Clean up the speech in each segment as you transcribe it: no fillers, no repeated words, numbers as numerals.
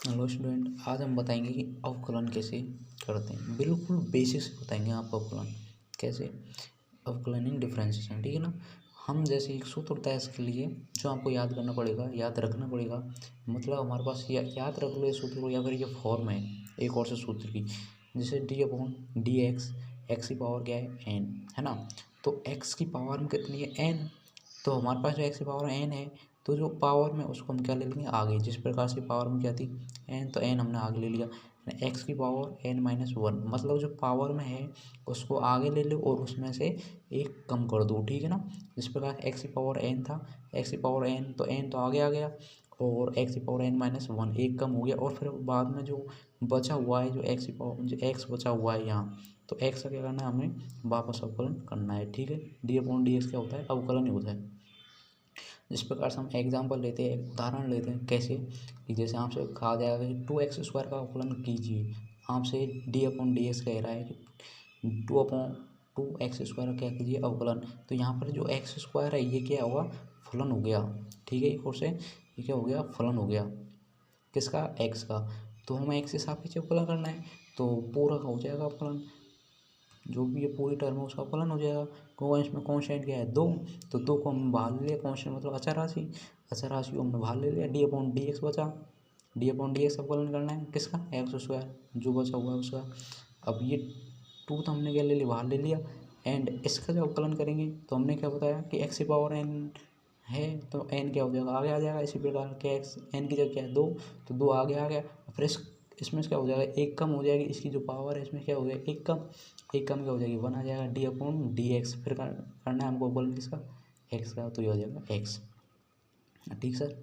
Hello student, आज हम बताएंगे कि अवकलन कैसे करते हैं। बिल्कुल बेसिक से बताएंगे आपको अवकलन कैसे, अवकलन इन डिफरेंशिएशन, ठीक है ना। हम जैसे एक सूत्र होता है इसके लिए, जो आपको याद करना पड़ेगा, याद रखना पड़ेगा। मतलब हमारे पास याद रख लो ये सूत्र को, या फिर ये फॉर्म है एक और से सूत्र की, जैसे d/dx, एक्स की पावर क्या है n, है ना। तो एक्स की पावर में कितनी है n, तो हमारे पास जो एक्स की पावर n है, तो जो पावर में उसको हम क्या ले लेंगे आगे। जिस प्रकार से पावर में क्या थी n, तो n हमने आगे ले लिया। एक्स की पावर n-1, मतलब जो पावर में है उसको आगे ले लो और उसमें से एक कम कर दो, ठीक है ना। जिस प्रकार एक्स की पावर n था, एक्स की पावर n, तो n तो आगे आ गया और एक्स की पावर n-1 एक कम हो गया। और फिर बाद में जो बचा हुआ है, जो एक्स की पावर, जो एक्स बचा हुआ है यहाँ, तो एक्स का क्या करना है, हमें वापस अवकलन करना है, ठीक है। d/dx क्या होता है, अवकलन ही होता है। इस प्रकार से हम एग्जाम्पल लेते हैं, उदाहरण लेते हैं। कैसे कि जैसे आपसे कहा जाएगा कि 2x² का अवकलन कीजिए। आपसे d/dx कह रहा है कि 2x² क्या कीजिए अवकलन। तो यहाँ पर जो x² है ये क्या हुआ, फलन हो गया, ठीक है। एक और से ये क्या हो गया, फलन हो गया, किसका, x का। तो हमें x के सापेक्ष अवकलन करना है, तो पूरा का हो जाएगा अवकलन, जो भी ये पूरी टर्म है उसका अवकलन हो जाएगा। क्योंकि इसमें कांस्टेंट क्या है, दो, तो दो को हम बाहर ले लिया। कांस्टेंट मतलब अचर राशि, अचर राशि को हमने बाहर ले लिया। d/dx बचा, d/dx अवकलन करना है किसका, x² जो बचा हुआ है उसका। अब ये टू तो हमने क्या ले लिया, बाहर ले लिया। एंड इसका जो अवकलन करेंगे तो हमने क्या बताया कि x की पावर n है, तो n क्या हो जाएगा, आगे आ जाएगा। इसी प्रकार क्या x n की जगह क्या है, दो, तो दो आगे आ गया। फिर इसमें क्या हो जाएगा, एक कम हो जाएगी, इसकी जो पावर है इसमें क्या हो जाएगा, एक कम, एक कम क्या हो जाएगी, 1 आ जाएगा। d/dx फिर करना है हमको अवकलन किसका, x का, तो ये हो जाएगा x, ठीक सर।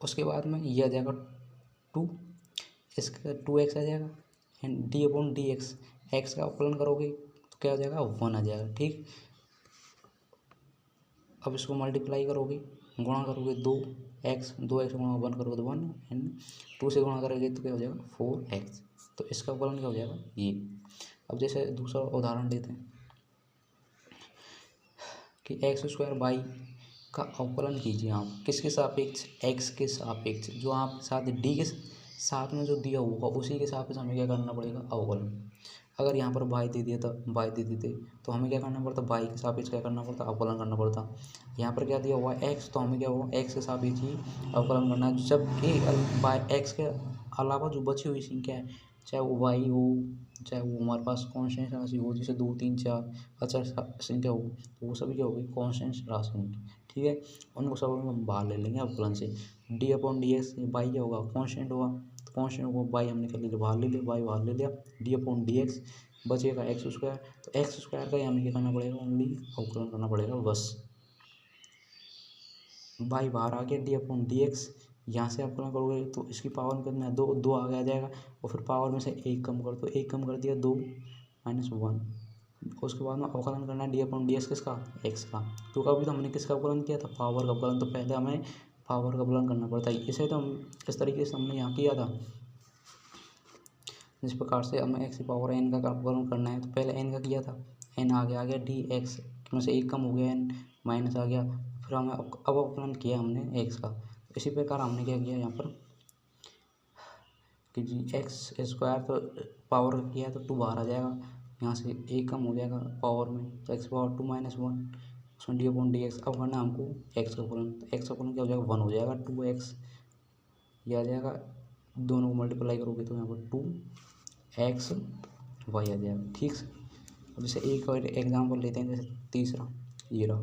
उसके बाद में ये आ जाएगा 2, इसका 2x आ जाएगा। एंड d/dx, x का अवकलन करोगे तो क्या हो जाएगा, 1 आ जाएगा, ठीक। अब इसको मल्टीप्लाई करोगे, गुणा करोगे, 2x, 2x गुणा 1 करोगे तो 1, एंड 2 से गुणा करोगे तो क्या हो जाएगा, 4x। तो इसका अवकलन क्या हो जाएगा, ये। अब जैसे दूसरा उदाहरण लेते हैं कि x² बाई का अवकलन कीजिए आप किसके सापेक्ष, x के सापेक्ष। जो आप साथ d के साथ में जो दिया होगा उसी के सापेक्ष हमें क्या करना पड़ेगा, अवकलन। अगर यहाँ पर y दे दिया था, y दे देते, तो हमें क्या करना पड़ता, y के सापेक्ष क्या करना पड़ता, अवकलन करना पड़ता। यहाँ पर क्या दिया हुआ है x, तो हमें क्या हुआ, x के सापेक्ष ही अवकलन करना है। जबकि x के अलावा जो बची हुई संख्या है, चाहे वो y हो, चाहे वो हमारे पास कांस्टेंट राशि हो, जैसे 2, 3, 4 अचर संख्या हो, तो वो सभी क्या होगी, कांस्टेंट राशि होंगी, ठीक है। उनको सब हम बाहर ले लेंगे अवकलन से। d/dx बाई क्या होगा, कांस्टेंट होगा, तो कांस्टेंट को बाई हमने क्या ले लिया, बाहर ले लिया, बाई बाहर ले लिया। d/dx बचेगा x², तो x² का ही हमें क्या करना पड़ेगा, ओनली अवकलन करना पड़ेगा बस। बाई बाहर आ गया, d/dx यहाँ से अवकलन करोगे तो इसकी पावर में कितना है, दो, दो आगे आ जाएगा। और फिर पावर में से एक कम कर दो, एक कम कर दिया, 2-1। उसके बाद में अवकलन करना है d/dx किसका, x का। क्योंकि अभी तो हमने किसका अवकलन किया था, पावर का अवकलन, तो पहले हमें पावर का अवकलन करना पड़ता है। इसे तो हम इस तरीके से हमने यहाँ किया था, जिस प्रकार से हमें x की पावर n का अवकलन करना है, तो पहले n का किया था, n आगे आ गया, dx में से एक कम हो गया, n माइनस आ गया। फिर हमें अब अवकलन किया हमने x का। तो इसी प्रकार हमने क्या किया यहाँ पर कि x² तो पावर का किया है, तो 2 बाहर आ जाएगा, यहाँ से एक कम हो जाएगा पावर में, तो x पावर 2-1, उसमें d/dx। अब करना है हमको x का फलन, तो x का फलन क्या हो जाएगा, 1 हो जाएगा, 2x ये आ जाएगा, दोनों को मल्टीप्लाई करोगे तो यहाँ पर 2x y आ जाएगा, ठीक है। अब जैसे एक और एग्जाम्पल लेते हैं, जैसे तीसरा ये रहा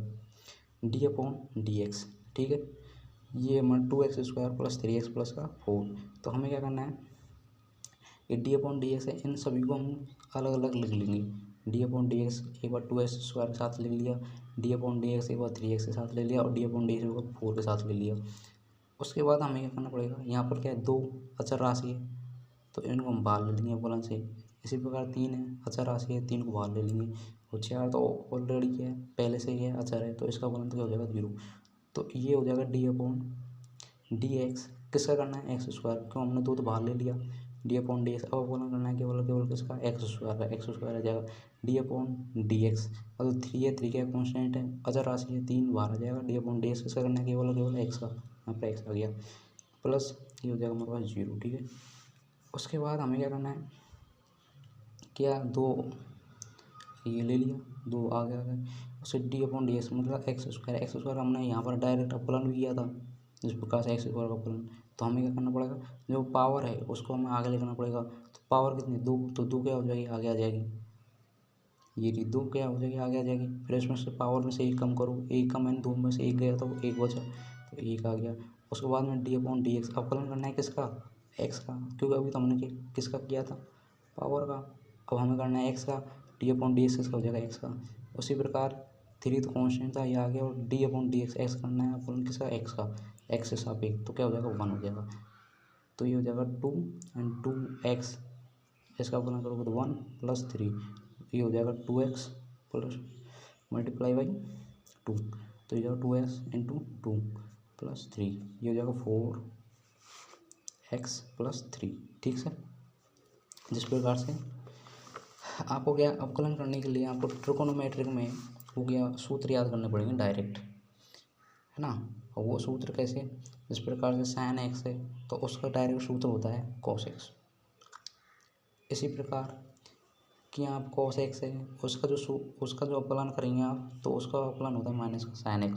d/dx, ठीक है। ये हमारा 2x² + 3x + 4। तो हमें क्या करना है, ये d/dx है, इन सभी को हम अलग अलग लिख लेंगे। d/dx एक बार 2x² के साथ लिख लिया, d/dx एक बार 3x के साथ ले लिया, और d/dx एक बार 4 के साथ ले लिया। उसके बाद हमें क्या करना पड़ेगा, यहाँ पर क्या है, 2 अचर राशि है, तो इनको हम बाहर ले लेंगे अवकलन से। इसी प्रकार 3 है, अचर राशि है, 3 को बाहर ले लेंगे। और 4 तो ऑलरेडी क्या है, पहले से ही है, अचर है, तो इसका अवकलन तो क्या हो जाएगा, 0। तो ये हो जाएगा d/dx किसका करना है, x², क्यों, हमने 2 तो बाहर ले लिया। d/dx अब अवकलन करना है केवल केवल किसका, x² का, x² आ जाएगा d/dx। अब 3 है, 3 क्या कॉन्स्टेंट है, अचर राशि है, 3 बाहर आ जाएगा, d/dx किसका करना है, केवल केवल x का, यहाँ पर x आ गया। प्लस ये हो जाएगा हमारे पास 0, ठीक है। उसके बाद हमें क्या करना है, क्या 2 ये ले लिया, 2 आ गया उससे d/dx मतलब x² हमने यहाँ पर डायरेक्ट अवकलन भी किया था जिस प्रकार से x² का अवकलन। तो हमें क्या करना पड़ेगा, जो पावर है उसको हमें आगे लेकर पड़ेगा। तो पावर कितनी, 2, तो 2 क्या हो जाएगी, आगे आ जाएगी, ये 2 क्या हो जाएगी, आगे आ जाएगी। फिर इसमें से पावर में से 1 कम करो, 1 कम है 2 में से 1 गया तो 1 बचा, तो 1 आ गया। उसके बाद में d/dx अवकलन करना है किसका, x का, क्योंकि अभी तो हमने किसका किया था, पावर का। अब हमें करना है x का, d/dx किसका हो जाएगा, x का। उसी प्रकार 3 तो कॉन्स्टेंट था, ये आ गया, और d/dx x करना है अवकलन किसका, x का, x से सापेक्ष, तो क्या हो जाएगा, 1 हो जाएगा। तो ये हो जाएगा 2 एंड 2x, इसका अवकलन करोगे तो 1 + 3, ये हो जाएगा 2x प्लस मल्टीप्लाई बाई 2, तो ये जाएगा 2x इंटू 2 + 3, ये हो जाएगा 4x + 3, ठीक है। जिस प्रकार से आपको क्या अवकलन करने के लिए आपको ट्रिकोनोमेट्रिक में हो गया सूत्र याद करने पड़ेंगे डायरेक्ट, है ना। और वो सूत्र कैसे, जिस प्रकार से sin x है तो उसका डायरेक्ट सूत्र होता है cos x। इसी प्रकार कि आप cos x है उसका जो अवकलन करेंगे आप, तो उसका अवकलन होता है माइनस का sin x।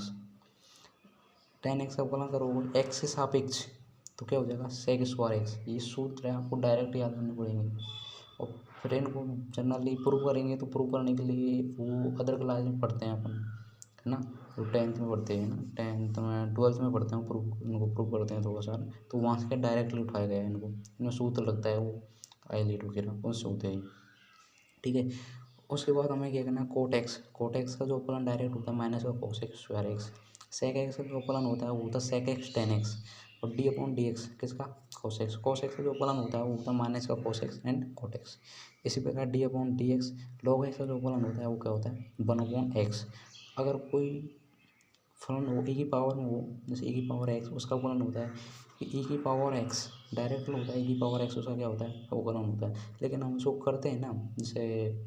tan x का अवकलन करोगे x के सापेक्ष तो क्या हो जाएगा sec² x। ये सूत्र है, आपको डायरेक्ट याद करने पड़ेंगे। और फिर इनको जनरली प्रूव करेंगे, तो प्रूव करने के लिए वो अदर क्लास में पढ़ते हैं अपन, है ना, जो 10th में पढ़ते हैं ना, 10th में 12th में पढ़ते हैं, इनको प्रूव करते हैं थोड़ा सा, तो वहाँ से डायरेक्टली उठाया गया है इनको, इनमें सूत्र लगता है वो आइलेट वगैरह उससे होते हैं, ठीक है। उसके बाद हमें क्या करना है, कोट एक्स का जो अवकलन डायरेक्ट होता है माइनस का cos x²x। सेक एक्स का जो अवकलन होता है वो होता है sec x tan x, और d/dx किसका, cos x का जो अवकलन होता है वो होता है माइनस का cos x and cot x। इसी प्रकार d/dx log x का जो अवकलन होता है वो क्या होता है 1/x। अगर कोई फलन हो e की पावर में हो, जैसे e की पावर x, उसका अवकलन होता है कि e की पावर x डायरेक्ट होता है, e की पावर x उसका क्या होता है अवकलन होता है। लेकिन हम उसको करते हैं ना, जैसे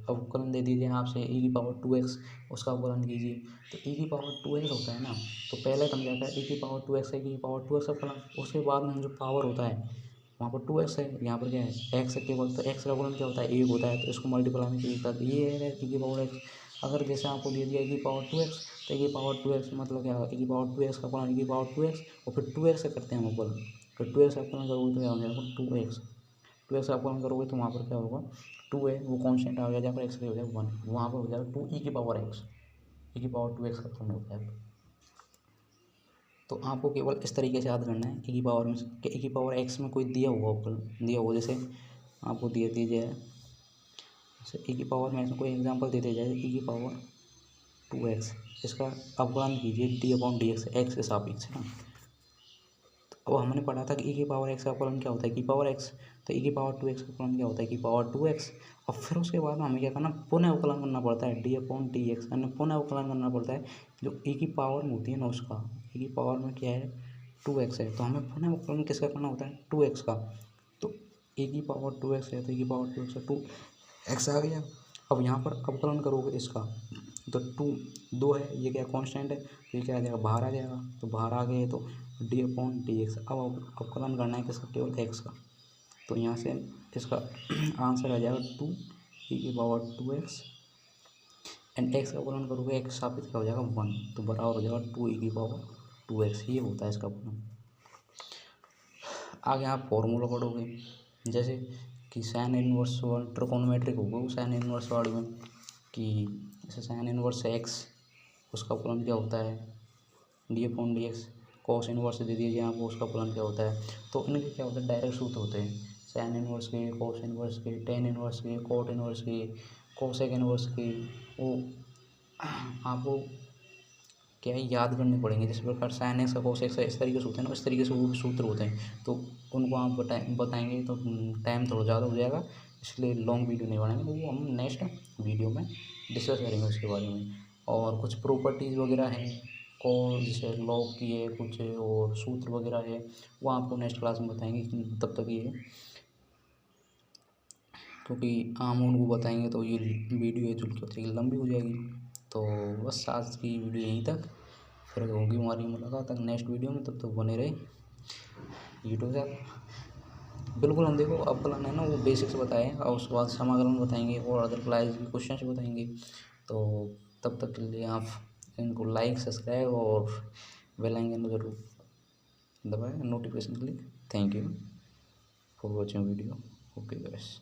अवकलन दे दीजिए आपसे e की पावर 2x, उसका अवकलन कीजिए, तो e की पावर 2x होता है ना, तो पहले हम क्या करते हैं e की पावर 2x है, e की पावर 2x अवकलन, उसके बाद में जो पावर होता है वहाँ पर 2x है, यहाँ पर क्या है x है केवल, तो x का अवकलन क्या होता है 1 होता है, तो इसको मल्टीप्लाई में किया जाता है, ये है e की पावर x। अगर जैसे आपको दे दिया e की पावर 2x, तो e की पावर 2x मतलब क्या है, e की पावर 2x का अवकलन e की पावर 2x, और फिर 2x से करते हैं हम अवकलन, तो 2x का अवकलन करोगे तो क्या हो जाएगा 2x, 2x का अवकलन करोगे तो वहाँ पर क्या होगा 2 है वो कॉन्स्टेंट आ गया, जहाँ पर x हो जाएगा 1, वहाँ पर हो जाएगा 2 e की पावर x, e की पावर 2x का अवकलन होता है। तो आपको केवल इस तरीके से याद करना है e की पावर में कि e की पावर x में कोई दिया हुआ अवकलन दिया हुआ, जैसे आपको दिया जाए, जैसे e की पावर में कोई एग्जांपल दे दिया जाए e की पावर 2x, इसका अवकलन कीजिए d/dx x के सापेक्ष, है ना। तो अब हमने पढ़ा था कि e की पावर x का अवकलन क्या होता है, e की पावर x, तो e की पावर 2x का अवकलन क्या होता है e की पावर 2x। और फिर उसके बाद में हमें क्या करना, पुनः अवकलन करना पड़ता है d/dx, यानी पुनः अवकलन करना पड़ता है जो e की पावर में होती है ना उसका, e की पावर में क्या है 2x है, तो हमें पुनः अवकलन किसका करना होता है 2x का। तो e की पावर 2x है, तो e की पावर 2x है, 2x आ गया। अब यहाँ पर अवकलन करोगे इसका, तो 2 है, ये क्या कांस्टेंट है, तो ये क्या आ जाएगा बाहर आ जाएगा, तो बाहर आ गए तो d/dx। अब अवकलन करना है किसका, केवल x का, तो यहाँ से इसका आंसर आ जाएगा 2 e की पावर 2x एंड x का अवकलन करोगे x साबित क्या हो जाएगा 1, तो बराबर हो जाएगा 2 e की पावर 2x, ये होता है इसका अवकलन। आगे आप फॉर्मूला पढ़ोगे, जैसे कि साइन इनवर्स ट्रिकोनोमेट्रिक होगा वो साइन इनवर्स वाली में, कि जैसे साइन इनवर्स x उसका अवकलन क्या होता है d/dx, कॉस इनवर्स दे दीजिए आपको उसका अवकलन क्या होता है। तो इनके क्या होता है डायरेक्ट सूत्र होते हैं, साइन इनवर्स के, कॉस इनवर्स के, टेन इनवर्स के, कॉट इनवर्स के, कोसेक इनवर्स के, वो आपको क्या है याद करने पड़ेंगे। जिस प्रकार साइन एक्स का कोस एक्स इस तरीके से होते हैं ना, इस तरीके से वो भी सूत्र होते हैं, तो उनको आप बताएंगे तो टाइम थोड़ा ज़्यादा हो जाएगा, इसलिए लॉन्ग वीडियो नहीं बनाएंगे, वो हम नेक्स्ट वीडियो में डिस्कस करेंगे उसके बारे में। और कुछ प्रॉपर्टीज़ वगैरह हैं और जैसे लॉग की है कुछ और सूत्र वगैरह है, वो आपको नेक्स्ट क्लास में बताएंगे। तब तक ये क्योंकि आम उनको बताएंगे तो ये वीडियो जो लंबी हो जाएगी, तो बस आज की वीडियो यहीं तक, फिर होगी हमारी मुलाकात तक नेक्स्ट वीडियो में, तब तक बने रहे। हीट हो जाता। बिल्कुल हम देखो अवकलन है ना वो बेसिक्स बताए और उसके बाद समाकलन बताएंगे और अदरवाइज भी क्वेश्चन बताएंगे। तो तब तक के लिए आप इनको लाइक सब्सक्राइब और बेल आइकन को जरूर दबाएं नोटिफिकेशन के लिए। Thank you for watching video. Okay guys.